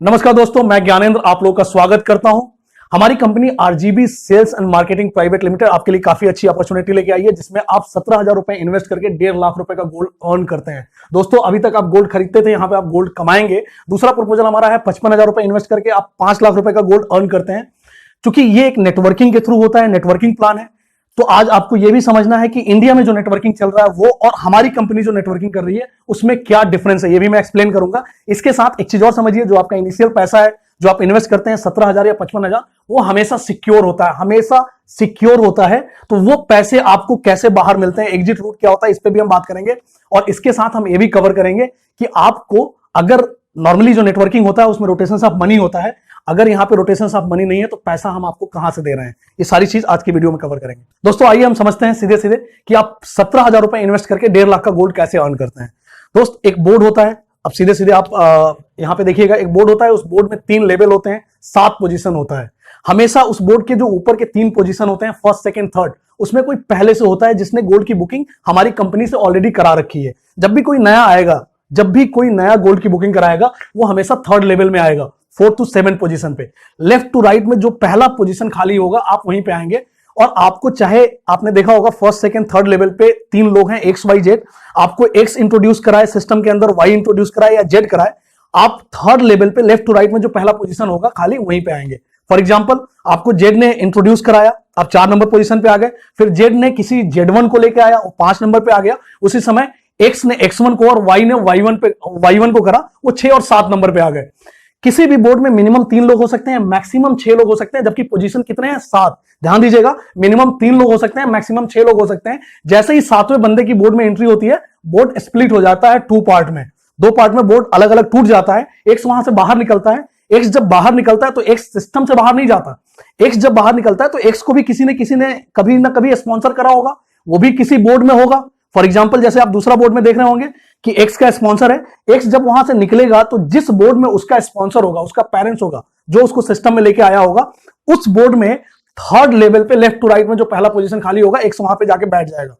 नमस्कार दोस्तों, मैं ज्ञानेंद्र आप लोगों का स्वागत करता हूं। हमारी company RGB sales and marketing private limited आपके लिए काफी अच्छी अपॉर्चुनिटी लेके आई है, जिसमें आप 17,000 रुपए इन्वेस्ट करके 1.5 लाख रुपए का गोल्ड अर्न करते हैं। दोस्तों, अभी तक आप गोल्ड खरीदते थे, यहां पे आप गोल्ड कमाएंगे। दूसरा प्रपोजल हमारा है 55,000 रुपए इन्वेस्ट करके आप 5 लाख रुपए का गोल्ड अर्न करते हैं। क्योंकि ये एक नेटवर्किंग के थ्रू होता है, नेटवर्किंग प्लान है। तो आज आपको यह भी समझना है कि इंडिया में जो नेटवर्किंग चल रहा है वो और हमारी कंपनी जो नेटवर्किंग कर रही है उसमें क्या डिफरेंस है, ये भी मैं एक्सप्लेन करूंगा। इसके साथ एक चीज और समझिए, जो आपका इनिशियल पैसा है जो आप इन्वेस्ट करते हैं 17,000 या 55,000, वो हमेशा सिक्योर होता है, हमेशा सिक्योर होता है। तो वो पैसे आपको कैसे बाहर मिलते हैं, एग्जिट रूट क्या होता है, इस पे भी हम बात करेंगे। और इसके साथ हम ये भी कवर करेंगे कि आपको अगर नॉर्मली जो नेटवर्किंग होता है उसमें रोटेशन ऑफ मनी होता है, अगर यहां पे रोटेशन ऑफ मनी नहीं है तो पैसा हम आपको कहां से दे रहे हैं, ये सारी चीज आज की वीडियो में कवर करेंगे। दोस्तों आइए हम समझते हैं सीधे सीधे कि आप 17,000 रुपए इन्वेस्ट करके 1.5 लाख का गोल्ड कैसे अर्न करते हैं। दोस्त, एक बोर्ड होता है, अब सीधे सीधे आप यहां पे देखिएगा, एक बोर्ड होता है, उस बोर्ड में 3 लेवल होते हैं, 7 पोजीशन होता है। हमेशा उस बोर्ड के जो ऊपर के 3 पोजीशन होते हैं, फर्स्ट सेकंड थर्ड, उसमें कोई पहले से होता है जिसने गोल्ड की बुकिंग हमारी कंपनी से ऑलरेडी करा रखी है। जब भी कोई नया आएगा, जब भी कोई नया गोल्ड की बुकिंग कराएगा, वो हमेशा थर्ड लेवल में आएगा, 4 to 7 पोजीशन पे। लेफ्ट टू राइट में जो पहला पोजीशन खाली होगा आप वहीं पे आएंगे। और आपको चाहे, आपने देखा होगा फर्स्ट सेकंड थर्ड लेवल पे 3 लोग हैं, एक्स वाई जेड, आपको एक्स इंट्रोड्यूस कराए सिस्टम के अंदर, वाई इंट्रोड्यूस कराए या जेड कराए, आप थर्ड लेवल पे लेफ्ट टू राइट में जो पहला पोजीशन होगा खाली वहीं पे आएंगे। फॉर एग्जांपल, आपको जेड ने इंट्रोड्यूस कराया, आप 4 नंबर पोजीशन पे आ गए। फिर जेड ने किसी जेड1 को लेके आया, वो 5 नंबर पे आ गया। उसी समय एक्स ने x1 को और y ने y1 को करा, वो 6 और 7 नंबर पे आ गए। किसी भी बोर्ड में मिनिमम 3 लोग हो सकते हैं, मैक्सिमम 6 लोग हो सकते हैं, जबकि पोजीशन कितने हैं, 7। ध्यान दीजिएगा, मिनिमम 3 लोग हो सकते हैं, मैक्सिमम 6 लोग हो सकते हैं। जैसे ही 7वें बंदे की बोर्ड में एंट्री होती है, बोर्ड स्प्लिट हो जाता है 2 पार्ट में, 2 पार्ट में बोर्ड अलग अलग टूट जाता है। एक्स वहां से बाहर निकलता है। एक्स जब बाहर निकलता है तो एक्स सिस्टम से बाहर नहीं जाता। एक्स जब बाहर निकलता है तो एक्स को भी किसी ने कभी ना कभी स्पॉन्सर करा होगा, वो भी किसी बोर्ड में होगा। फॉर एग्जाम्पल, जैसे आप दूसरा बोर्ड में देख रहे होंगे कि एक्स का स्पॉन्सर है, एक्स जब वहां से निकलेगा तो जिस बोर्ड में उसका स्पॉन्सर होगा, उसका पेरेंट्स होगा, जो उसको सिस्टम में लेके आया होगा, उस बोर्ड में थर्ड लेवल पे लेफ्ट टू राइट में जो पहला पोजीशन खाली होगा, एक्स वहां पे जाके बैठ जाएगा।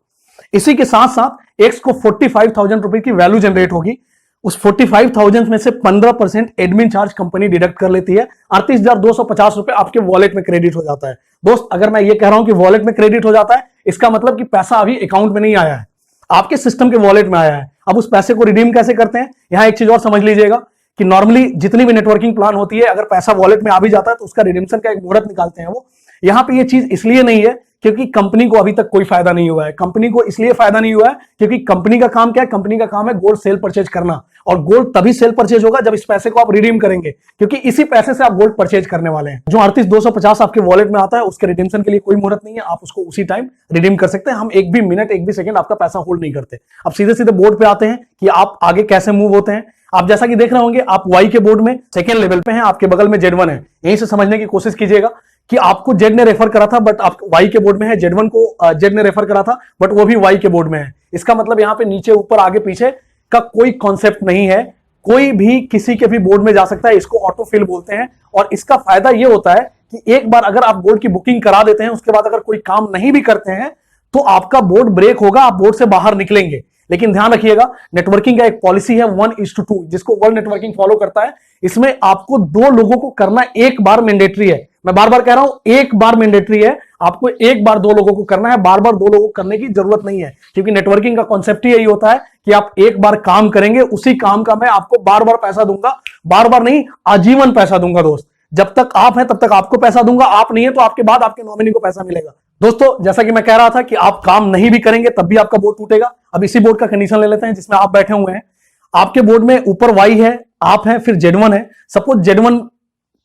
इसी के साथ साथ एक्स को 45,000 रुपए की वैल्यू जनरेट होगी। उस 45,000 में से 15% एडमिन चार्ज कंपनी डिडक्ट कर लेती है। 38,250 रुपए आपके वॉलेट में क्रेडिट हो जाता है। दोस्त, अगर मैं ये कह रहा हूं कि वॉलेट में क्रेडिट हो जाता है, इसका मतलब कि पैसा अभी अकाउंट में नहीं आया है, आपके सिस्टम के वॉलेट में आया है। अब उस पैसे को रिडीम कैसे करते हैं, यहां एक चीज और समझ लीजिएगा कि नॉर्मली जितनी भी नेटवर्किंग प्लान होती है, अगर पैसा वॉलेट में आ भी जाता है तो उसका रिडीम्शन का एक मुहूर्त निकालते हैं वो। यहां पे ये चीज इसलिए नहीं है क्योंकि कंपनी को अभी तक कोई फायदा नहीं हुआ है। कंपनी को इसलिए फायदा नहीं हुआ है क्योंकि कंपनी का काम क्या है, कंपनी का काम है गोल्ड सेल परचेज करना। और गोल्ड तभी सेल परचेज होगा जब इस पैसे को आप रिडीम करेंगे, क्योंकि इसी पैसे से आप गोल्ड परचेज करने वाले हैं। जो 38,250 आपके वॉलेट में आता है, उसके रिडीम्शन के लिए कोई मुहूर्त नहीं है, आप उसको उसी टाइम रिडीम कर सकते हैं। हम एक भी मिनट, एक भी सेकंड आपका पैसा होल्ड नहीं करते। अब सीधे सीधे बोर्ड पे आते हैं कि आप आगे कैसे मूव होते हैं। आप जैसा कि देख रहे होंगे, आप वाई के बोर्ड में सेकेंड लेवल पे हैं, आपके बगल में जेड1 है। यहीं से समझने की कोशिश कीजिएगा कि आपको जेड ने रेफर करा था, बट आप वाई के बोर्ड में है। जेड1 को जेड ने रेफर करा था, बट वो भी वाई के बोर्ड में है। इसका मतलब यहां पे नीचे ऊपर आगे पीछे का कोई कॉन्सेप्ट नहीं है, कोई भी किसी के भी बोर्ड में जा सकता है। इसको ऑटोफिल बोलते हैं। और इसका फायदा यह होता है कि एक बार अगर आप बोर्ड की बुकिंग करा देते हैं, उसके बाद अगर कोई काम नहीं भी करते हैं तो आपका बोर्ड ब्रेक होगा, आप बोर्ड से बाहर निकलेंगे। लेकिन ध्यान रखिएगा, नेटवर्किंग का एक पॉलिसी है 1:2, जिसको वर्ल्ड नेटवर्किंग फॉलो करता है। इसमें आपको 2 लोगों को करना एक बार मैंडेटरी है। मैं बार बार कह रहा हूं, एक बार मैंडेटरी है, आपको एक बार 2 लोगों को करना है, बार बार 2 लोगों को करने की जरूरत नहीं है। क्योंकि नेटवर्किंग का कॉन्सेप्ट ही यही होता है कि आप एक बार काम करेंगे, उसी काम का मैं आपको बार बार पैसा दूंगा, बार बार नहीं, आजीवन पैसा दूंगा। दोस्त, जब तक आप हैं तब तक आपको पैसा दूंगा, आप नहीं है तो आपके बाद आपके नॉमिनी को पैसा मिलेगा। दोस्तों, जैसा कि मैं कह रहा था कि आप काम नहीं भी करेंगे तब भी आपका बोर्ड टूटेगा। अब इसी बोर्ड का कंडीशन ले लेते हैं जिसमें आप बैठे हुए हैं। आपके बोर्ड में ऊपर वाई है, आप हैं, फिर जेड1 है। सपोज जेड1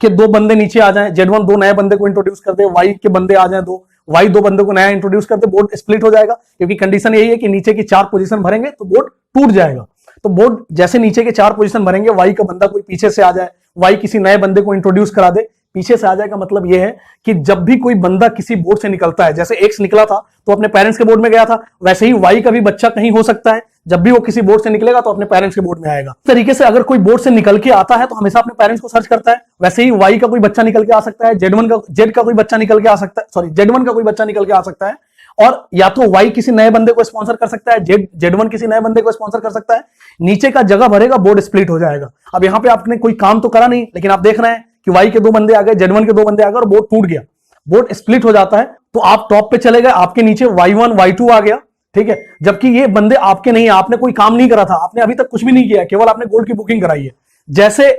के 2 बंदे नीचे आ जाएं, जेड1 2 नए बंदे को इंट्रोड्यूस कर दे, वाई के बंदे आ जाएं 2, वाई 2 बंदे को नया इंट्रोड्यूस कर दे, बोर्ड स्प्लिट हो जाएगा। क्योंकि कंडीशन यही है कि नीचे की 4 पोजीशन भरेंगे तो बोर्ड टूट जाएगा। तो बोर्ड जैसे नीचे के 4 पोजीशन भरेंगे, वाई का बंदा कोई पीछे से आ जाए, वाई किसी नए बंदे को इंट्रोड्यूस करा दे, पीछे से आ जाए का मतलब यह है कि जब भी कोई बंदा किसी बोर्ड से निकलता है, जैसे एक्स निकला था तो अपने पेरेंट्स के बोर्ड में गया था, वैसे ही वाई का भी बच्चा कहीं हो सकता है, जब भी वो किसी बोर्ड से निकलेगा तो अपने पेरेंट्स के बोर्ड में आएगा। इस तरीके से अगर कोई बोर्ड से निकल के आता है तो हमेशा अपने पेरेंट्स को सर्च करता है। वैसे ही वाई का कोई बच्चा निकल के आ सकता है, जेड1 का कोई बच्चा निकल के आ सकता है, जेड1 का कोई बच्चा निकल के आ सकता है। और या तो वाई किसी नए बंदे को स्पॉन्सर कर सकता है, जेड वन किसी नए बंदे को स्पॉन्सर कर सकता है, नीचे का जगह भरेगा, बोर्ड स्प्लिट हो जाएगा। अब यहां पे आपने कोई काम तो करा नहीं, लेकिन आप देख रहे हैं कि वाई के 2 बंदे आ गए, जेड वन के 2 बंदे आ गए और बोर्ड टूट गया, बोर्ड स्प्लिट हो जाता है। तो आप टॉप पे चले गए, आपके नीचे Y1 Y2 आ गया, ठीक है, जबकि ये बंदे आपके नहीं है, आपने कोई काम नहीं करा था, आपने अभी तक कुछ भी नहीं किया, केवल आपने गोल्ड की बुकिंग कराई है। जैसे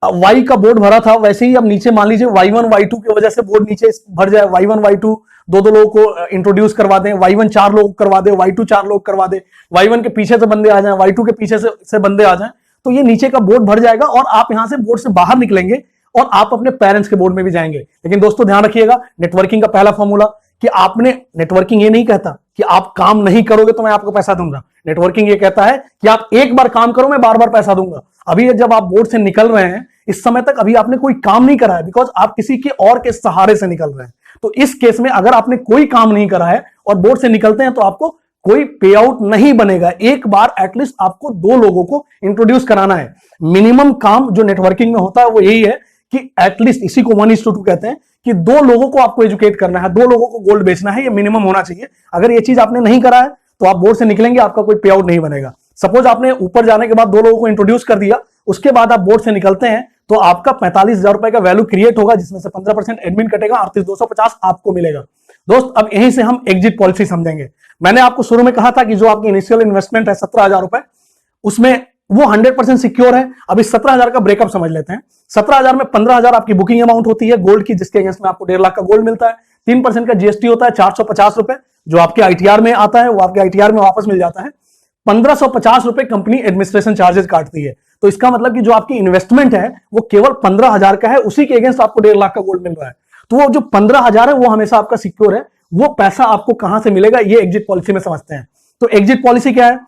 वाई का बोर्ड भरा था वैसे ही अब नीचे मान लीजिए Y1 Y2 की वजह से बोर्ड नीचे भर जाए, Y1 Y2 दो लोगों को इंट्रोड्यूस करवा दें, Y1 4 लोग करवा दे, Y2 4 लोग करवा दे, Y1 के पीछे से बंदे आ जाएं, Y2 के पीछे से बंदे आ जाएं, तो ये नीचे का बोर्ड भर जाएगा और आप यहां से बोर्ड से बाहर निकलेंगे और आप अपने पेरेंट्स के बोर्ड में भी जाएंगे। लेकिन दोस्तों ध्यान रखिएगा, नेटवर्किंग का पहला फॉर्मूला कि आपने, नेटवर्किंग ये नहीं कहता कि आप काम नहीं करोगे तो मैं आपको पैसा दूंगा, नेटवर्किंग ये कहता है कि आप एक बार काम करो मैं बार बार पैसा दूंगा। अभी जब आप बोर्ड से निकल रहे हैं, इस समय तक अभी आपने कोई काम नहीं करा है, बिकॉज आप किसी के और के सहारे से निकल रहे हैं। तो इस केस में अगर आपने कोई काम नहीं करा है और बोर्ड से निकलते हैं तो आपको कोई पे आउट नहीं बनेगा। एक बार एटलीस्ट आपको 2 लोगों को इंट्रोड्यूस कराना है। मिनिमम काम जो नेटवर्किंग में होता है वो यही है कि एटलीस्ट, इसी को 1:2 कहते हैं, कि 2 लोगों को आपको एजुकेट करना है, 2 लोगों को गोल्ड बेचना है, ये मिनिमम होना चाहिए। अगर ये चीज आपने नहीं करा है तो आप बोर्ड से निकलेंगे, आपका कोई पे आउट नहीं बनेगा। सपोज आपने ऊपर जाने के बाद 2 लोगों को इंट्रोड्यूस कर दिया, उसके बाद आप बोर्ड से निकलते हैं तो आपका 45,000 रुपए का वैल्यू क्रिएट होगा, जिसमें से 15% एडमिन कटेगा, 38,250 आपको मिलेगा। दोस्त अब यहीं से हम एग्जिट पॉलिसी समझेंगे। मैंने आपको शुरू में कहा था कि जो आपकी इनिशियल इन्वेस्टमेंट है 17,000 रुपए, उसमें वो 100% सिक्योर है। अभी 17,000 का ब्रेकअप समझ लेते हैं। 17,000 में 15,000 आपकी बुकिंग अमाउंट होती है गोल्ड की, जिसके अगेंस्ट में आपको 1.5 लाख का गोल्ड मिलता है। 3% का जीएसटी होता है 450 रुपए, जो आपके आईटीआर में आता है, वो आपके आईटीआर में वापस मिल जाता है। 1,550 रुपए कंपनी एडमिनिस्ट्रेशन चार्जेस काटती है। तो इसका मतलब कि जो आपकी इन्वेस्टमेंट है वो केवल 15,000 का है, उसी के अगेंस्ट आपको 1.5 लाख का गोल्ड मिल रहा है। तो वो जो 15,000 है वो हमेशा आपका सिक्योर है। वो पैसा आपको कहां से मिलेगा, ये एग्जिट पॉलिसी में समझते हैं। तो एग्जिट पॉलिसी क्या है?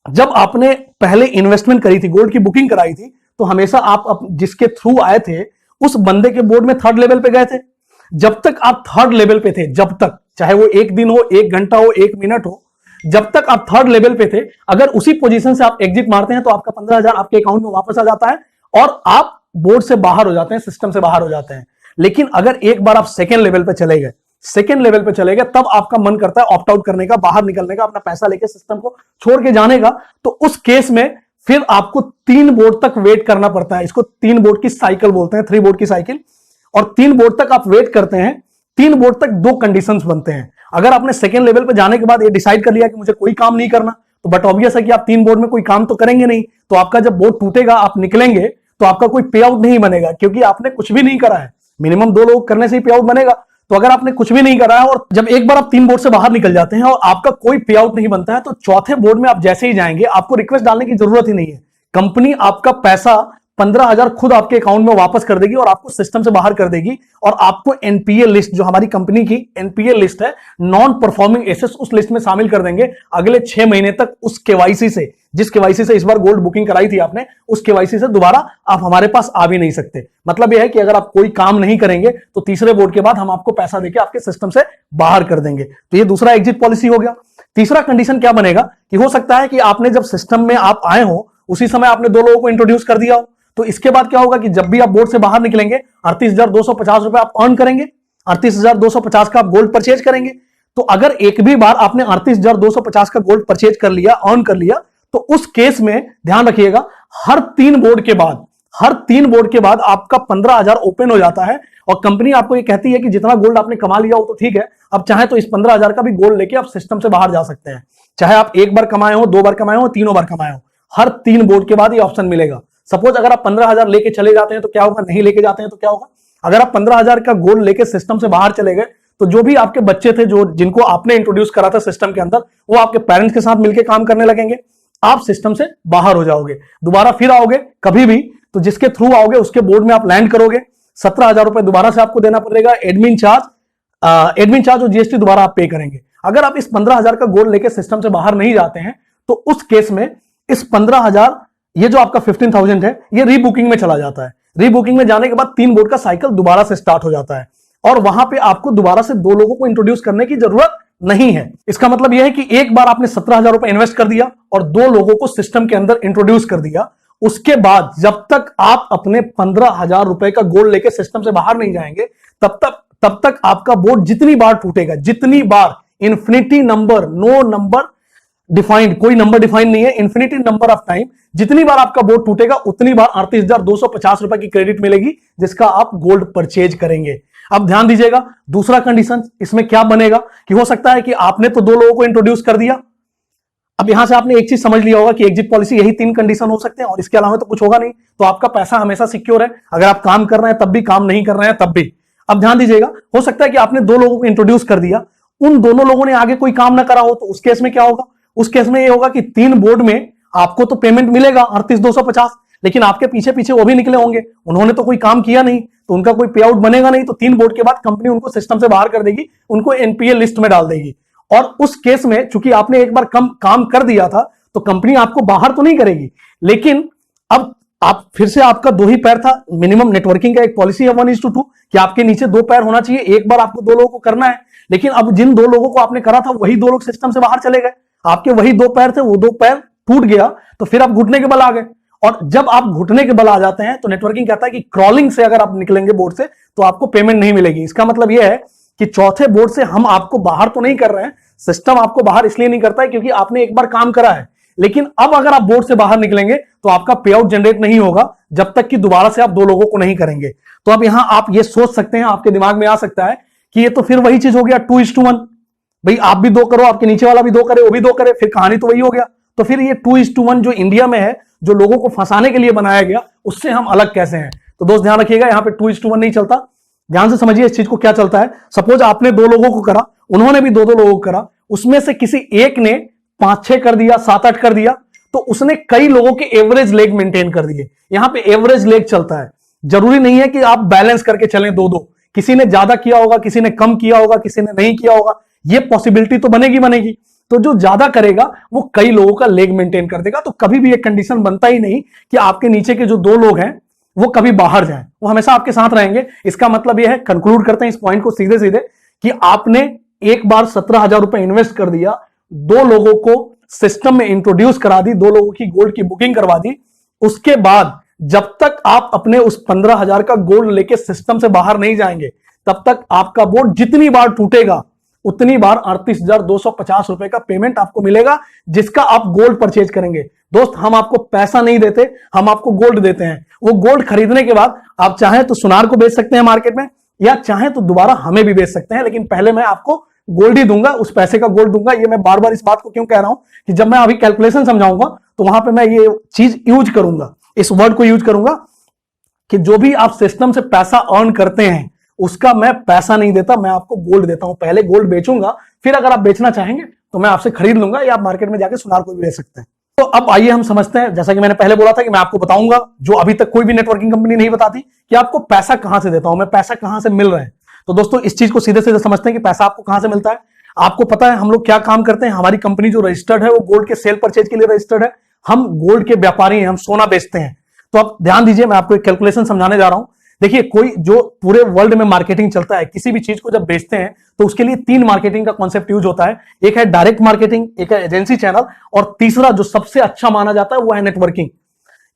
जब आपने पहले इन्वेस्टमेंट करी थी, गोल्ड की बुकिंग कराई थी, तो हमेशा आप जिसके थ्रू आए थे उस बंदे के बोर्ड में 3rd लेवल पे गए थे। जब तक आप 3rd लेवल पे थे, जब तक, चाहे वो 1 दिन हो, 1 घंटा हो, 1 मिनट हो, जब तक आप 3rd लेवल पे थे, अगर उसी पोजीशन से आप एग्जिट मारते हैं तो आपका 15,000 आपके अकाउंट में वापस आ जाता है और आप बोर्ड से बाहर हो जाते हैं, सिस्टम से बाहर हो जाते हैं। लेकिन अगर एक बार आप 2nd लेवल पे चले गए, 2nd लेवल पे चले गए, तब आपका मन करता है ऑप्ट आउट करने का, बाहर निकलने का, अपना पैसा लेके सिस्टम को छोड़ के जाने का, तो उस केस में फिर आपको 3 बोर्ड तक वेट करना पड़ता है। इसको 3 बोर्ड की साइकिल बोलते हैं, 3 बोर्ड की साइकिल। और 3 बोर्ड तक आप वेट करते हैं। 3 बोर्ड तक 2 कंडीशंस बनते हैं। अगर आपने 2nd लेवल पे जाने के बाद ये डिसाइड कर लिया कि मुझे कोई काम नहीं करना, तो बट ऑब्वियस है कि आप 3 बोर्ड में कोई काम तो करेंगे नहीं, तो आपका जब बोर्ड टूटेगा, आप निकलेंगे, तो आपका कोई पे आउट नहीं बनेगा, क्योंकि आपने कुछ भी नहीं करा है। मिनिमम 2 लोग करने से ही पे आउट बनेगा। तो अगर आपने कुछ भी नहीं करा है और जब एक बार आप 3 बोर्ड से बाहर निकल जाते हैं और आपका कोई पे आउट नहीं बनता है, तो 4थे बोर्ड में आप जैसे ही जाएंगे, आपको रिक्वेस्ट डालने की जरूरत ही नहीं है। कंपनी आपका पैसा 15,000 खुद आपके अकाउंट में वापस कर देगी और आपको सिस्टम से बाहर कर देगी। और आपको एनपीए लिस्ट, जो हमारी कंपनी की एनपीए लिस्ट है, नॉन परफॉर्मिंग एसेट्स, उस लिस्ट में शामिल कर देंगे अगले 6 महीने तक। उस केवाईसी से, जिस केवाईसी से इस बार गोल्ड बुकिंग कराई थी आपने, उस केवाईसी से दोबारा आप हमारे पास आ भी नहीं सकते। मतलब यह है कि अगर आप कोई काम नहीं करेंगे तो तीसरे बोर्ड के बाद हम आपको पैसा देके आपके सिस्टम से बाहर कर देंगे। तो ये दूसरा एग्जिट पॉलिसी हो गया। तीसरा कंडीशन क्या बनेगा कि हो सकता है कि आपने जब सिस्टम में आप आए हो उसी समय आपने 2 लोगों को इंट्रोड्यूस कर दिया हो। तो इसके बाद क्या होगा कि जब भी आप बोर्ड से बाहर निकलेंगे, 38,250 रुपए आप अर्न करेंगे, 38,250 का आप गोल्ड परचेज करेंगे। तो अगर एक भी बार आपने 38,250 का गोल्ड परचेज कर लिया, अर्न कर लिया, तो उस केस में ध्यान रखिएगा, हर 3 बोर्ड के बाद आपका 15,000 ओपन हो जाता है। और कंपनी आपको ये कहती है कि जितना गोल्ड आपने कमा लिया हो तो ठीक है, अब चाहे तो इस 15,000 का भी गोल्ड लेके आप सिस्टम से बाहर जा सकते हैं। चाहे आप 1 बार कमाए हो, 2 बार कमाए हो, 3 बार कमाए हो, हर 3 बोर्ड के बाद ये ऑप्शन मिलेगा। सपोज अगर आप 15,000 लेके चले जाते हैं तो क्या होगा, नहीं लेके जाते हैं तो क्या होगा? अगर आप 15,000 का गोल्ड लेके सिस्टम से बाहर चले गए, तो जो भी आपके बच्चे थे, जो जिनको आपने इंट्रोड्यूस करा था सिस्टम के अंदर, वो आपके पेरेंट्स के साथ मिलकर काम करने लगेंगे। आप सिस्टम से बाहर हो जाओगे, दोबारा फिर आओगे कभी भी तो जिसके थ्रू आओगे उसके बोर्ड में आप लैंड करोगे। 17,000 रुपए दोबारा से आपको देना पड़ेगा एडमिन चार्ज और जीएसटी दोबारा आप पे करेंगे। अगर आप इस 15,000 का गोल्ड लेके सिस्टम से बाहर नहीं जाते हैं तो उस केस में इस 15,000, ये जो आपका 15,000 है, ये रीबुकिंग में चला जाता है। रीबुकिंग में जाने के बाद 3 बोर्ड का साइकिल दोबारा से स्टार्ट हो जाता है और वहां पे आपको दोबारा से 2 लोगों को इंट्रोड्यूस करने की जरूरत नहीं है। इसका मतलब यह है कि एक बार आपने 17,000 रुपए इन्वेस्ट कर दिया और 2 लोगों को सिस्टम के अंदर इंट्रोड्यूस कर दिया, उसके बाद जब तक आप अपने 15,000 रुपए का गोल्ड लेके सिस्टम से बाहर नहीं जाएंगे, तब तक आपका बोर्ड जितनी बार टूटेगा, जितनी बार infinity number, no number defined, कोई नंबर डिफाइंड नहीं है, इन्फिनिटी नंबर ऑफ टाइम, जितनी बार आपका बोर्ड टूटेगा उतनी बार 38,250 रुपए की क्रेडिट मिलेगी, जिसका आप गोल्ड परचेज करेंगे। अब ध्यान दीजिएगा, दूसरा कंडीशन इसमें क्या बनेगा कि हो सकता है कि आपने तो 2 लोगों को इंट्रोड्यूस कर दिया, अब यहां से आपने एक चीज समझ लिया होगा कि एग्जिट पॉलिसी यही 3 कंडीशन हो सकते हैं और इसके अलावा तो कुछ होगा नहीं, तो आपका पैसा हमेशा सिक्योर है, अगर आप काम कर रहे हैं तब भी, काम नहीं कर रहे हैं तब भी। अब ध्यान दीजिएगा, हो सकता है कि आपने 2 लोगों को इंट्रोड्यूस कर दिया, उन दोनों लोगों ने आगे कोई काम ना करा हो, तो उस केस में क्या होगा, उस केस में ये होगा कि 3 बोर्ड में आपको तो पेमेंट मिलेगा 38,250, लेकिन आपके पीछे पीछे वो भी निकले होंगे, उन्होंने तो कोई काम किया नहीं, तो उनका कोई पे आउट बनेगा नहीं, तो 3 बोर्ड के बाद कंपनी उनको सिस्टम से बाहर कर देगी, उनको एनपीए लिस्ट में डाल देगी। और उस केस में चूंकि आपने एक बार कम काम कर दिया था, तो कंपनी आपको बाहर तो नहीं करेगी, लेकिन अब आप फिर से, आपका 2 ही पैर था, मिनिमम नेटवर्किंग का एक पॉलिसी है 1:2 कि आपके नीचे 2 पैर होना चाहिए, एक बार आपको 2 लोगों को करना है, लेकिन अब जिन 2 लोगों को आपने करा था वही 2 लोग सिस्टम से बाहर चले गए, आपके वही 2 पैर थे, वो 2 पैर टूट गया, तो फिर आप घुटने के बल आ गए, और जब आप घुटने के बल आ जाते हैं तो नेटवर्किंग कहता है कि क्रॉलिंग से अगर आप निकलेंगे बोर्ड से तो आपको पेमेंट नहीं मिलेगी। इसका मतलब यह है कि चौथे बोर्ड से हम आपको बाहर तो नहीं कर रहे हैं, सिस्टम आपको बाहर इसलिए नहीं करता है क्योंकि आपने एक बार काम करा है, लेकिन अब अगर आप बोर्ड से बाहर निकलेंगे तो आपका पे आउट जनरेट नहीं होगा जब तक कि दोबारा से आप 2 लोगों को नहीं करेंगे। तो अब यहां आप ये सोच सकते हैं, आपके दिमाग में आ सकता है कि ये तो फिर वही चीज हो गया 2:1, भाई आप भी 2 करो, आपके नीचे वाला भी 2 करे, वो भी 2 करे, फिर कहानी तो वही हो गया। तो फिर ये 2:1 जो इंडिया में है, जो लोगों को फंसाने के लिए बनाया गया, उससे हम अलग कैसे हैं? तो दोस्त ध्यान रखिएगा, यहां पे 2:1 नहीं चलता, ध्यान से समझिए इस चीज को क्या चलता है। सपोज आपने 2 लोगों को करा, उन्होंने भी 2-2 लोगों को करा, उसमें से किसी एक ने 5-6 कर दिया, 7-8 कर दिया, तो उसने कई लोगों के एवरेज लेग मेंटेन कर दिए। यहां पे एवरेज लेग चलता है, जरूरी नहीं है कि आप बैलेंस करके चलें 2-2, किसी ने ज्यादा किया होगा, किसी ने कम किया होगा, किसी ने नहीं किया होगा, ये पॉसिबिलिटी तो बनेगी। तो जो ज्यादा करेगा वो कई लोगों का लेग मेंटेन कर देगा। तो कभी भी एक कंडीशन बनता ही नहीं कि आपके नीचे के जो 2 लोग हैं वो कभी बाहर जाएं, वो हमेशा आपके साथ रहेंगे। इसका मतलब यह है, कंक्लूड करते हैं इस पॉइंट को सीधे सीधे, कि आपने एक बार 17,000 रुपए इन्वेस्ट कर दिया, 2 लोगों को सिस्टम में इंट्रोड्यूस करा दी, 2 लोगों की गोल्ड की बुकिंग करवा दी, उसके बाद जब तक आप अपने उस 15,000 का गोल्ड लेके सिस्टम से बाहर नहीं जाएंगे, तब तक आपका बोर्ड जितनी बार टूटेगा उतनी बार 38,250 रुपए का पेमेंट आपको मिलेगा, जिसका आप गोल्ड परचेज करेंगे। दोस्त, हम आपको पैसा नहीं देते, हम आपको गोल्ड देते हैं। वो गोल्ड खरीदने के बाद आप चाहें तो सुनार को बेच सकते हैं मार्केट में, या चाहें तो दोबारा हमें भी बेच सकते हैं, लेकिन पहले मैं आपको गोल्ड ही दूंगा, उस पैसे का गोल्ड दूंगा। ये मैं बार बार इस बात को क्यों कह रहा हूं कि जब मैं अभी कैलकुलेशन समझाऊंगा तो वहां पे मैं ये चीज यूज करूंगा, इस वर्ड को यूज करूंगा कि जो भी आप सिस्टम से पैसा अर्न करते हैं उसका मैं पैसा नहीं देता, मैं आपको गोल्ड देता हूं। पहले गोल्ड बेचूंगा, फिर अगर आप बेचना चाहेंगे तो मैं आपसे खरीद लूंगा, या आप मार्केट में जाके सुनार को भी बेच सकते हैं। तो अब आइए हम समझते हैं, जैसा कि मैंने पहले बोला था कि मैं आपको बताऊंगा, जो अभी तक कोई भी नेटवर्किंग कंपनी नहीं बताती, कि आपको पैसा कहां से देता हूं मैं, पैसा कहां से मिल रहा है। तो दोस्तों इस चीज को सीधे सीधे समझते हैं कि पैसा आपको कहां से मिलता है। आपको पता है हम लोग क्या काम करते हैं, हमारी कंपनी जो रजिस्टर्ड है वो गोल्ड के सेल परचेज के लिए रजिस्टर्ड है, हम गोल्ड के व्यापारी हैं, हम सोना बेचते हैं। तो अब ध्यान दीजिए, मैं आपको एक कैलकुलेशन समझाने जा रहा हूं। देखिए, कोई जो पूरे वर्ल्ड में मार्केटिंग चलता है, किसी भी चीज को जब बेचते हैं तो उसके लिए 3 मार्केटिंग का कॉन्सेप्ट यूज होता है। एक है डायरेक्ट मार्केटिंग, एक है एजेंसी चैनल, और तीसरा जो सबसे अच्छा माना जाता है वो है नेटवर्किंग।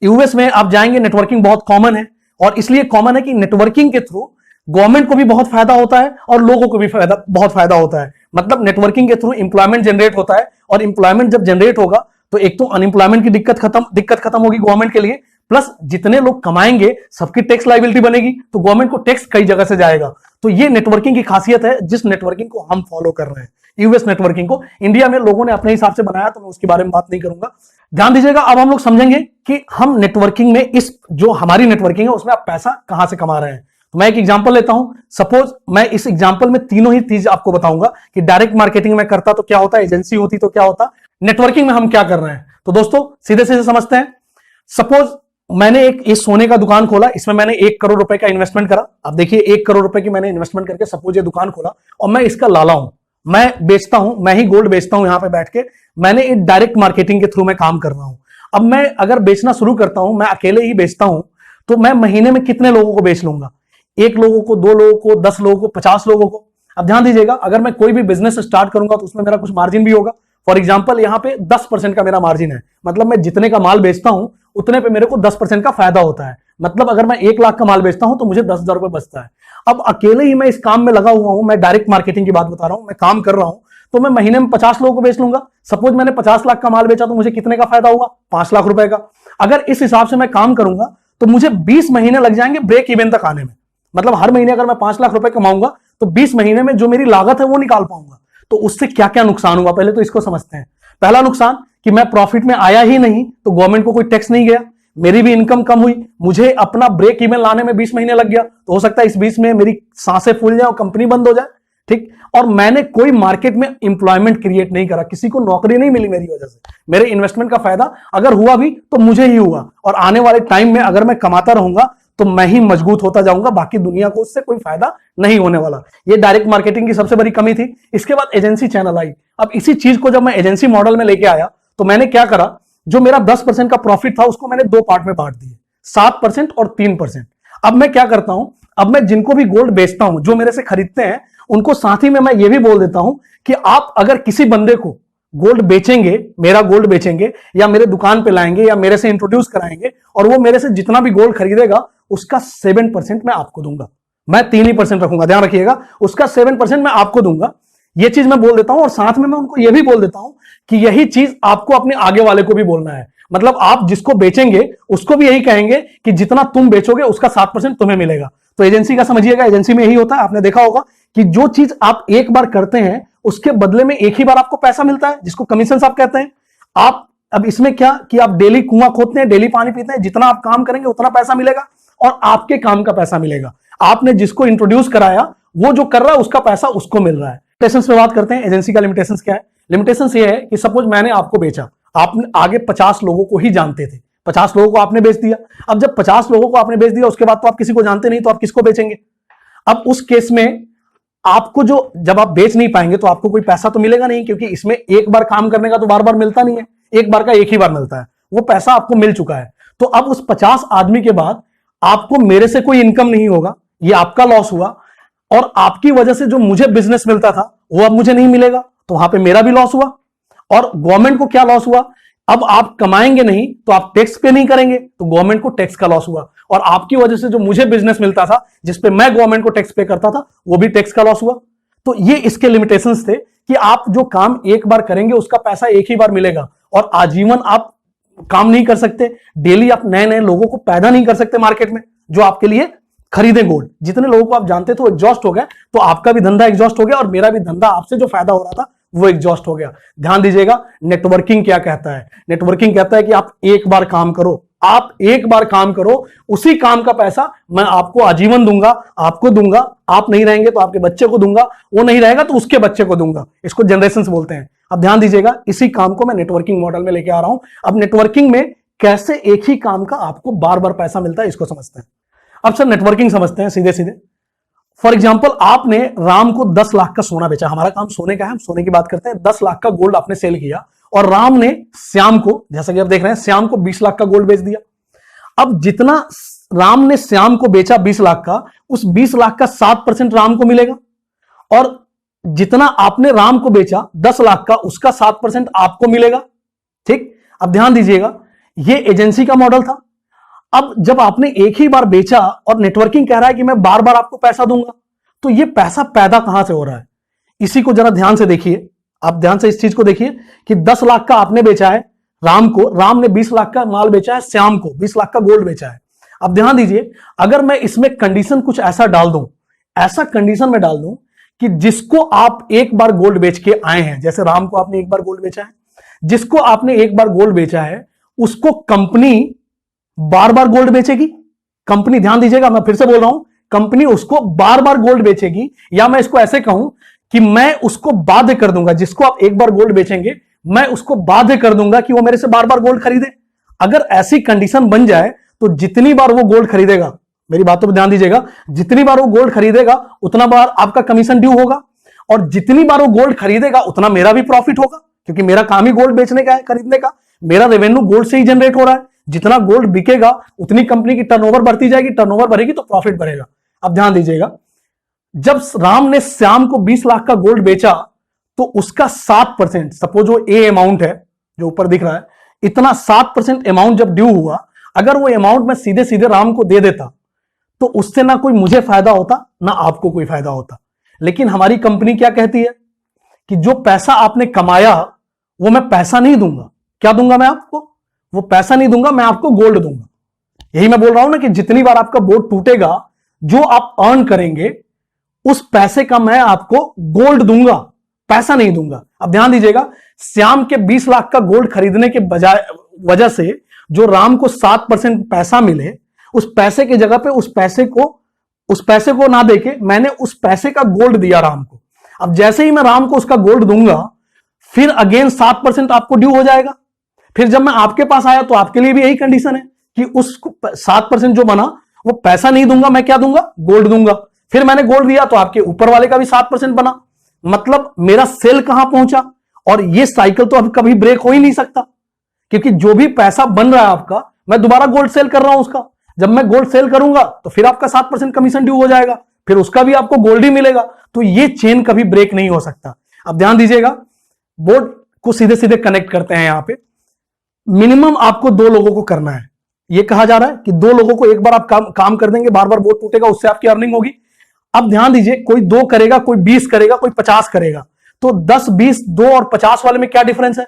यूएस में आप जाएंगे, नेटवर्किंग बहुत कॉमन है, और इसलिए कॉमन है कि नेटवर्किंग के थ्रू गवर्नमेंट को भी बहुत फायदा होता है और लोगों को भी बहुत फायदा होता है। मतलब नेटवर्किंग के थ्रू इंप्लॉयमेंट जनरेट होता है, और इंप्लॉयमेंट जब जनरेट होगा तो एक तो अनएम्प्लॉयमेंट की दिक्कत खत्म होगी गवर्नमेंट के लिए, प्लस जितने लोग कमाएंगे सबकी टैक्स लायबिलिटी बनेगी, तो गवर्नमेंट को टैक्स कई जगह से जाएगा। तो ये नेटवर्किंग की खासियत है, जिस नेटवर्किंग को हम फॉलो कर रहे हैं। यूएस नेटवर्किंग को इंडिया में लोगों ने अपने हिसाब से बनाया, तो मैं उसके बारे में बात नहीं करूंगा। ध्यान दीजिएगा, अब हम लोग समझेंगे कि हम नेटवर्किंग में, इस जो हमारी नेटवर्किंग है उसमें आप पैसा कहां से कमा रहे हैं। तो मैं एक एग्जांपल लेता हूं। सपोज मैं इस एग्जांपल में तीनों ही चीज आपको बताऊंगा कि डायरेक्ट मार्केटिंग में करता तो क्या होता, एजेंसी होती तो क्या होता, नेटवर्किंग में हम क्या कर रहे हैं। तो दोस्तों सीधे सीधे समझते हैं। सपोज मैंने एक इस सोने का दुकान खोला, इसमें मैंने 1 करोड़ रुपए का इन्वेस्टमेंट करा। अब देखिए, 1 करोड़ रुपए की मैंने इन्वेस्टमेंट करके सपोज ये दुकान खोला, और मैं इसका लाला हूं, मैं बेचता हूं, मैं ही गोल्ड बेचता हूं यहां पे बैठ के। मैंने एक डायरेक्ट मार्केटिंग के थ्रू मैं काम कर रहा हूं। अब मैं अगर बेचना शुरू करता हूं, मैं अकेले ही बेचता हूं, तो मैं महीने में कितने लोगों को बेच लूंगा, 1 लोगों को, 2 लोगों को, 10 लोगों को, 50 लोगों को। अब ध्यान दीजिएगा, अगर मैं कोई भी बिजनेस स्टार्ट करूंगा तो उसमें मेरा कुछ मार्जिन भी होगा। फॉर एग्जाम्पल यहाँ पे 10% का मेरा मार्जिन है, मतलब मैं जितने का माल बेचता हूं उतने पे मेरे को 10% का फायदा होता है। मतलब अगर मैं 1 लाख का माल बेचता हूं तो मुझे 10,000 रुपए बचता है। अब अकेले ही मैं इस काम में लगा हुआ हूं, मैं डायरेक्ट मार्केटिंग की बात बता रहा हूं, मैं काम कर रहा हूं, तो मैं महीने में 50 लोगों को बेच लूंगा। सपोज मैंने 50 लाख का माल बेचा तो मुझे कितने का फायदा होगा? 5 लाख रुपए का। अगर इस हिसाब से मैं काम करूंगा तो मुझे 20 महीने लग जाएंगे ब्रेक इवन तक आने में। मतलब हर महीने अगर मैं 5 लाख रुपए कमाऊंगा तो 20 महीने में जो मेरी लागत है वो निकाल पाऊंगा। तो उससे क्या क्या नुकसान हुआ, पहले तो इसको समझते हैं। पहला नुकसान कि मैं प्रॉफिट में आया ही नहीं, तो गवर्नमेंट को कोई टैक्स नहीं गया, मेरी भी इनकम कम हुई, मुझे अपना ब्रेक इवन लाने में 20 महीने लग गया, तो हो सकता है इस बीच में मेरी सांसें फूल जाए और कंपनी बंद हो जाए। ठीक, और मैंने कोई मार्केट में इंप्लॉयमेंट क्रिएट नहीं करा, किसी को नौकरी नहीं मिली मेरी वजह से। मेरे इन्वेस्टमेंट का फायदा अगर हुआ भी तो मुझे ही हुआ, और आने वाले टाइम में अगर मैं कमाता रहूंगा तो मैं ही मजबूत होता जाऊंगा, बाकी दुनिया को उससे कोई फायदा नहीं होने वाला। ये डायरेक्ट मार्केटिंग की सबसे बड़ी कमी थी। इसके बाद एजेंसी चैनल आई। अब इसी चीज को जब मैं एजेंसी मॉडल में लेके आया तो मैंने क्या करा, जो मेरा 10% का प्रॉफिट था उसको मैंने 2 पार्ट में बांट दिए, 7% और 3%। अब मैं क्या करता हूं, अब मैं जिनको भी गोल्ड बेचता हूं, जो मेरे से खरीदते हैं, उनको साथ ही में मैं ये भी बोल देता हूं कि आप अगर किसी बंदे को गोल्ड बेचेंगे, मेरा गोल्ड बेचेंगे या मेरे दुकान पे लाएंगे या मेरे से इंट्रोड्यूस कराएंगे, और वो मेरे से जितना भी गोल्ड खरीदेगा उसका 7% मैं आपको दूंगा। मैं 3% रखूंगा, ध्यान रखिएगा, उसका 7% मैं आपको दूंगा। ये चीज मैं बोल देता हूं, और साथ में मैं उनको यह भी बोल देता हूं कि यही चीज आपको अपने आगे वाले को भी बोलना है। मतलब आप जिसको बेचेंगे उसको भी यही कहेंगे कि जितना तुम बेचोगे उसका 7% तुम्हें मिलेगा। तो एजेंसी का समझिएगा, एजेंसी में यही होता है। आपने देखा होगा कि जो चीज आप एक बार करते हैं उसके बदले में एक ही बार आपको पैसा मिलता है, जिसको कमीशन आप कहते हैं। आप अब इसमें क्या कि आप डेली कुआं खोदते हैं, डेली पानी पीते हैं, जितना आप काम करेंगे उतना पैसा मिलेगा और आपके काम का पैसा मिलेगा। आपने जिसको इंट्रोड्यूस कराया वो जो कर रहा है उसका पैसा उसको मिल रहा है। लिमिटेशंस पे बात करते हैं। एजेंसी का लिमिटेशंस क्या है? लिमिटेशंस ये है कि सपोज मैंने आपको बेचा, आपने आगे 50 लोगों को ही जानते थे, 50 लोगों को आपने बेच दिया। अब जब 50 लोगों को आपने बेच दिया उसके बाद तो आप किसी को जानते नहीं, तो आप किसको बेचेंगे? अब उस केस में आपको जो, जब आप बेच नहीं पाएंगे तो आपको कोई पैसा तो मिलेगा नहीं, क्योंकि इसमें एक बार काम करने का तो बार बार मिलता नहीं है, एक बार का एक ही बार मिलता है, वो पैसा आपको मिल चुका है। तो अब उस 50 आदमी के बाद आपको मेरे से कोई इनकम नहीं होगा, ये आपका लॉस हुआ, और आपकी वजह से जो मुझे बिजनेस मिलता था वो अब मुझे नहीं मिलेगा, तो वहां पे मेरा भी लॉस हुआ। और गवर्नमेंट को क्या लॉस हुआ? अब आप कमाएंगे नहीं तो आप टैक्स पे नहीं करेंगे, तो गवर्नमेंट को टैक्स का लॉस हुआ, और आपकी वजह से जो मुझे बिजनेस मिलता था जिसपे मैं गवर्नमेंट को टैक्स पे करता था वो भी टैक्स का लॉस हुआ। तो ये इसके लिमिटेशंस थे कि आप जो काम एक बार करेंगे उसका पैसा एक ही बार मिलेगा, और आजीवन आप काम नहीं कर सकते, डेली आप नए नए लोगों को पैदा नहीं कर सकते मार्केट में जो आपके लिए खरीदे गोल्ड। जितने लोगों को आप जानते थे वो एग्जॉस्ट हो गए, तो आपका भी धंधा एग्जॉस्ट हो गया और मेरा भी धंधा आपसे जो फायदा हो रहा था वो एग्जॉस्ट हो गया। ध्यान दीजिएगा, नेटवर्किंग क्या कहता है? नेटवर्किंग कहता है कि आप एक बार काम करो, आप एक बार काम करो, उसी काम का पैसा मैं आपको आजीवन दूंगा, आपको दूंगा, आप नहीं रहेंगे तो आपके बच्चे को दूंगा, वो नहीं रहेगा तो उसके बच्चे को दूंगा। इसको जनरेशंस बोलते हैं। अब ध्यान दीजिएगा, इसी काम को मैं नेटवर्किंग मॉडल में लेके आ रहा हूं। अब नेटवर्किंग में कैसे एक ही काम का आपको बार बार पैसा मिलता है, इसको समझते हैं। अब सर नेटवर्किंग समझते हैं सीधे सीधे। फॉर एग्जाम्पल, आपने राम को 10 लाख का सोना बेचा, हमारा काम सोने का है, हम सोने की बात करते हैं। 10 लाख का गोल्ड आपने सेल किया, और राम ने श्याम को, जैसा कि आप देख रहे हैं, श्याम को 20 लाख का गोल्ड बेच दिया। अब जितना राम ने श्याम को बेचा 20 लाख का, उस 20 लाख का 7% राम को मिलेगा, और जितना आपने राम को बेचा 10 लाख का, उसका 7% आपको मिलेगा। ठीक, अब ध्यान दीजिएगा, ये एजेंसी का मॉडल था। अब जब आपने एक ही बार बेचा और नेटवर्किंग कह रहा है कि मैं बार बार आपको पैसा दूंगा, तो ये पैसा पैदा कहां से हो रहा है? इसी को जरा ध्यान से देखिए, आप ध्यान से इस चीज को देखिए कि 10 लाख का आपने बेचा है राम को, राम ने 20 लाख का माल बेचा है श्याम को, 20 लाख का गोल्ड बेचा है। अब ध्यान दीजिए, अगर मैं इसमें कंडीशन कुछ ऐसा डाल दूं, ऐसा कंडीशन में डाल दूं कि जिसको आप एक बार गोल्ड बेच के आए हैं, जैसे राम को आपने एक बार गोल्ड बेचा है, जिसको आपने एक बार गोल्ड बेचा है उसको कंपनी बार बार गोल्ड बेचेगी। कंपनी, ध्यान दीजिएगा, मैं फिर से बोल रहा हूं, कंपनी उसको बार बार गोल्ड बेचेगी, या मैं इसको ऐसे कहूं कि मैं उसको बाध्य कर दूंगा, जिसको आप एक बार गोल्ड बेचेंगे मैं उसको बाध्य कर दूंगा कि वो मेरे से बार बार गोल्ड खरीदे। अगर ऐसी कंडीशन बन जाए तो जितनी बार वो गोल्ड खरीदेगा, मेरी बातों पर ध्यान दीजिएगा, जितनी बार वो गोल्ड खरीदेगा उतना बार आपका कमीशन ड्यू होगा, और जितनी बार वो गोल्ड खरीदेगा उतना मेरा भी प्रॉफिट होगा, क्योंकि मेरा काम ही गोल्ड बेचने का है, खरीदने का। मेरा रेवेन्यू गोल्ड से ही जनरेट हो रहा है। जितना गोल्ड बिकेगा उतनी कंपनी की टर्नओवर बढ़ती जाएगी, टर्नओवर बढ़ेगी तो प्रॉफिट बढ़ेगा। अब ध्यान दीजिएगा, जब राम ने श्याम को 20 लाख का गोल्ड बेचा तो उसका 7%, सपोज वो ए अमाउंट है जो ऊपर दिख रहा है, इतना 7% अमाउंट जब ड्यू हुआ, अगर वो अमाउंट मैं सीधे सीधे राम को दे देता तो उससे ना कोई मुझे फायदा होता ना आपको कोई फायदा होता। लेकिन हमारी कंपनी क्या कहती है कि जो पैसा आपने कमाया वो मैं पैसा नहीं दूंगा। क्या दूंगा मैं आपको? वो पैसा नहीं दूंगा, मैं आपको गोल्ड दूंगा। यही मैं बोल रहा हूं ना कि जितनी बार आपका बोर्ड टूटेगा, जो आप अर्न करेंगे उस पैसे का मैं आपको गोल्ड दूंगा, पैसा नहीं दूंगा। अब ध्यान दीजिएगा, श्याम के 20 लाख का गोल्ड खरीदने के बजाय वजह से जो राम को 7% पैसा मिले, उस पैसे की जगह पे उस पैसे को ना देके मैंने उस पैसे का गोल्ड दिया राम को। अब जैसे ही मैं राम को उसका गोल्ड दूंगा, फिर अगेन 7% आपको ड्यू हो जाएगा। फिर जब मैं आपके पास आया तो आपके लिए भी यही कंडीशन है कि उसको 7% जो बना वो पैसा नहीं दूंगा, मैं क्या दूंगा? गोल्ड दूंगा। फिर मैंने गोल्ड दिया तो आपके ऊपर वाले का भी 7% बना। मतलब मेरा सेल कहां पहुंचा? और ये साइकिल तो अब कभी ब्रेक हो ही नहीं सकता, क्योंकि जो भी पैसा बन रहा है आपका, मैं दोबारा गोल्ड सेल कर रहा हूं उसका। जब मैं गोल्ड सेल करूंगा तो फिर आपका 7% कमीशन ड्यू हो जाएगा, फिर उसका भी आपको गोल्ड ही मिलेगा। तो ये चेन कभी ब्रेक नहीं हो सकता। अब ध्यान दीजिएगा, बोर्ड को सीधे सीधे कनेक्ट करते हैं। यहां पे मिनिमम आपको 2 लोगों को करना है। ये कहा जा रहा है कि 2 लोगों को एक बार आप काम कर देंगे, बार बार बोर्ड टूटेगा, उससे आपकी अर्निंग होगी। अब ध्यान दीजिए, कोई 2 करेगा, कोई 20 करेगा, कोई 50 करेगा, तो 10, 20, 2 और 50 वाले में क्या डिफरेंस है,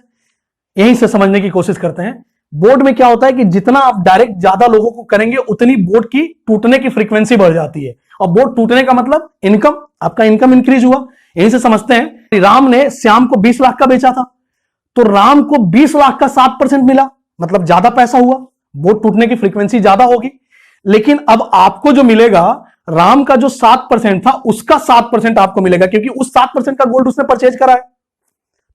यहीं से समझने की कोशिश करते हैं। बोर्ड में क्या होता है कि जितना आप डायरेक्ट ज्यादा लोगों को करेंगे, उतनी बोर्ड की टूटने की फ्रीक्वेंसी बढ़ जाती है। और बोर्ड टूटने का मतलब इनकम, आपका इनकम इंक्रीज हुआ। यहीं से समझते हैं, राम ने श्याम को 20 लाख का बेचा था, तो राम को 20 लाख का 7% मिला, मतलब ज्यादा पैसा हुआ, बोर्ड टूटने की फ्रीक्वेंसी ज्यादा होगी। लेकिन अब आपको जो मिलेगा, राम का जो 7% था उसका 7% आपको मिलेगा, क्योंकि उस 7% का गोल्ड उसने परचेज करा है।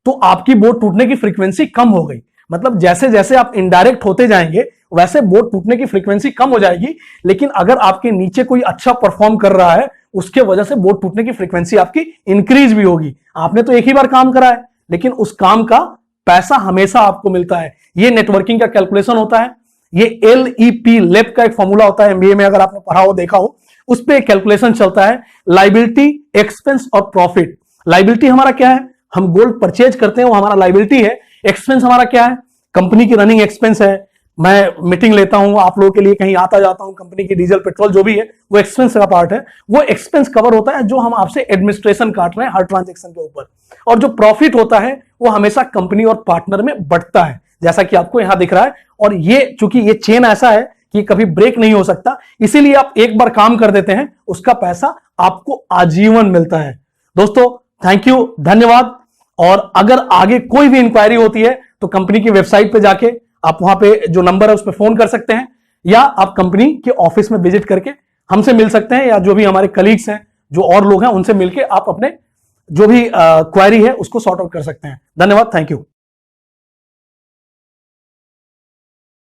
तो आपकी बोर्ड टूटने की फ्रीक्वेंसी कम हो गई। मतलब जैसे जैसे आप इनडायरेक्ट होते जाएंगे, वैसे बोर्ड टूटने की फ्रीक्वेंसी कम हो जाएगी। लेकिन अगर आपके नीचे कोई अच्छा परफॉर्म कर रहा है, उसके वजह से बोर्ड टूटने की फ्रीक्वेंसी आपकी इंक्रीज भी होगी। आपने तो एक ही बार काम करा है, लेकिन उस काम का पैसा हमेशा आपको मिलता है। ये नेटवर्किंग का कैलकुलेशन होता है। ये LEP लेप का एक फॉर्मूला होता है, एमबीए में अगर आपने पढ़ा हो, देखा हो, उस पर एक कैलकुलेशन चलता है, लाइबिलिटी, एक्सपेंस और प्रॉफिट। लाइबिलिटी हमारा क्या है? हम गोल्ड परचेज करते हैं, वो हमारा लाइबिलिटी है। एक्सपेंस हमारा क्या है? कंपनी की रनिंग एक्सपेंस है। मैं मीटिंग लेता हूं, आप लोगों के लिए कहीं आता जाता हूं, कंपनी की डीजल पेट्रोल जो भी है, वो एक्सपेंस का पार्ट है। वो एक्सपेंस कवर होता है जो हम आपसे एडमिनिस्ट्रेशन काट रहे हैं हर ट्रांजेक्शन के ऊपर। और जो प्रॉफिट होता है वो हमेशा कंपनी और पार्टनर में बढ़ता है, जैसा कि आपको यहां दिख रहा है। और ये चूंकि ये चेन ऐसा है कि कभी ब्रेक नहीं हो सकता, इसीलिए आप एक बार काम कर देते हैं, उसका पैसा आपको आजीवन मिलता है। दोस्तों थैंक यू, धन्यवाद। और अगर आगे कोई भी इंक्वायरी होती है तो कंपनी की वेबसाइट पे जाके आप वहां पे जो नंबर है उस पर फोन कर सकते हैं, या आप कंपनी के ऑफिस में विजिट करके हमसे मिल सकते हैं, या जो भी हमारे कलीग्स हैं, जो और लोग हैं, उनसे मिलके आप अपने जो भी क्वेरी है उसको सॉर्ट आउट कर सकते हैं। धन्यवाद, थैंक यू।